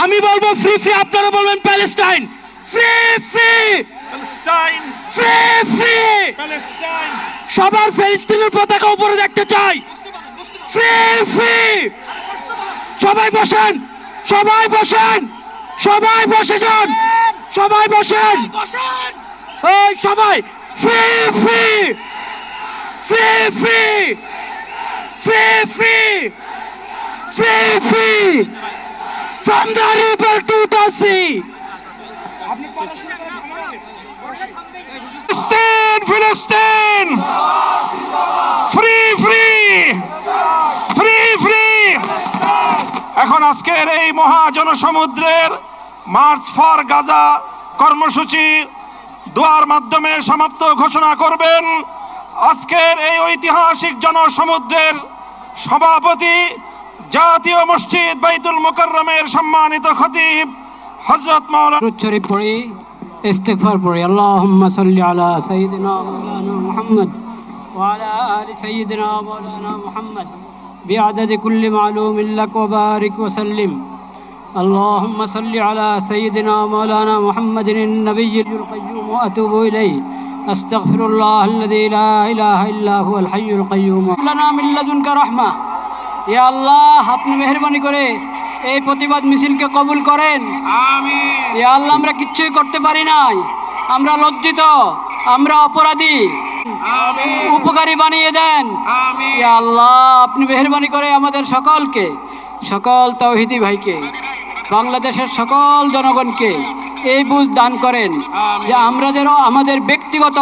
আমি বলবো free free, আপনারা বলবেন Palestine. Free free Palestine, free free, Palestine. সবার ফিলিস্তিনের পতাকা উপরে দেখতে চাই। ফ্রি ফ্রি, সবাই বসেন, সবাই বসেন, সবাই বসে যান, সবাই বসেন, এই সবাই। Free free free free free free free free, from the river to the sea. ফিলিস্তিন, ফিলিস্তিন, ফ্রি ফ্রি ফ্রি ফ্রি। এখন আজকের এই মহা জনসমুদ্রের মার্চ ফর গাজা কর্মসূচি দোয়ার মাধ্যমে সমাপ্ত ঘোষণা করবেন আজকের এই ঐতিহাসিক জনসমুদ্রের সভাপতি, জাতীয় মসজিদ বাইতুল মুকাররমের সম্মানিত খতিব হযরত মাওলানা। দরুদ শরীফ পড়ি, ইস্তিগফার পড়ি। আল্লাহুম্মা সাল্লি আলা সাইয়্যিদিনা মাওলানা মুহাম্মদ ওয়া আলা আলি সাইয়্যিদিনা মাওলানা মুহাম্মদ বিআদাদি কুল্লি মালুমিন লাক ওয়া বারিক ওয়া সাল্লিম। اللهم صل على سيدنا مولانا محمد النبي القيوم وأتوب إليه أستغفر الله الذي لا إله إلا هو الحي القيوم لنا من لدنك رحمة। ইয়া আল্লাহ, আপনি মেহেরবানি করে এই প্রতিবাদ মিছিলকে কবুল করেন। আমিন। ইয়া আল্লাহ, আমরা কিচ্ছুই করতে পারি নাই, আমরা লজ্জিত, আমরা অপরাধী, আমিন। উপকারী বানিয়ে দেন। আমিন। ইয়া আল্লাহ, আপনি মেহেরবানি করে আমাদের সকলকে, সকল তাওহীদি ভাইকে, বাংলাদেশের সকল জনগণকে এই বুঝ দান করেন যে আমাদের ব্যক্তিগত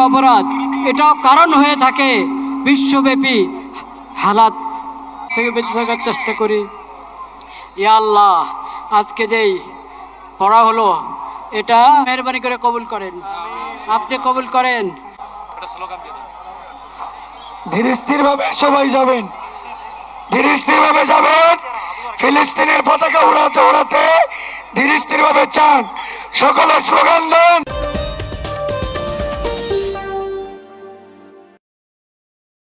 অপরাধ এটাও কারণ হয়ে থাকে বিশ্বব্যাপী হালাত থেকে বেঁচে থাকার চেষ্টা করি। ইয়া আল্লাহ, আজকে যেই পড়া হলো এটা মেহরবানি করে কবুল করেন, আপনি কবুল করেন। ধীরে স্থির ভাবে সবাই যাবেন, ধীরে স্থির ভাবে যাবেন। ফিলিস্তিনের পতাকা উড়াতে উড়াতে ধীরে স্থির ভাবে চান, সকলে স্লোগান দেন।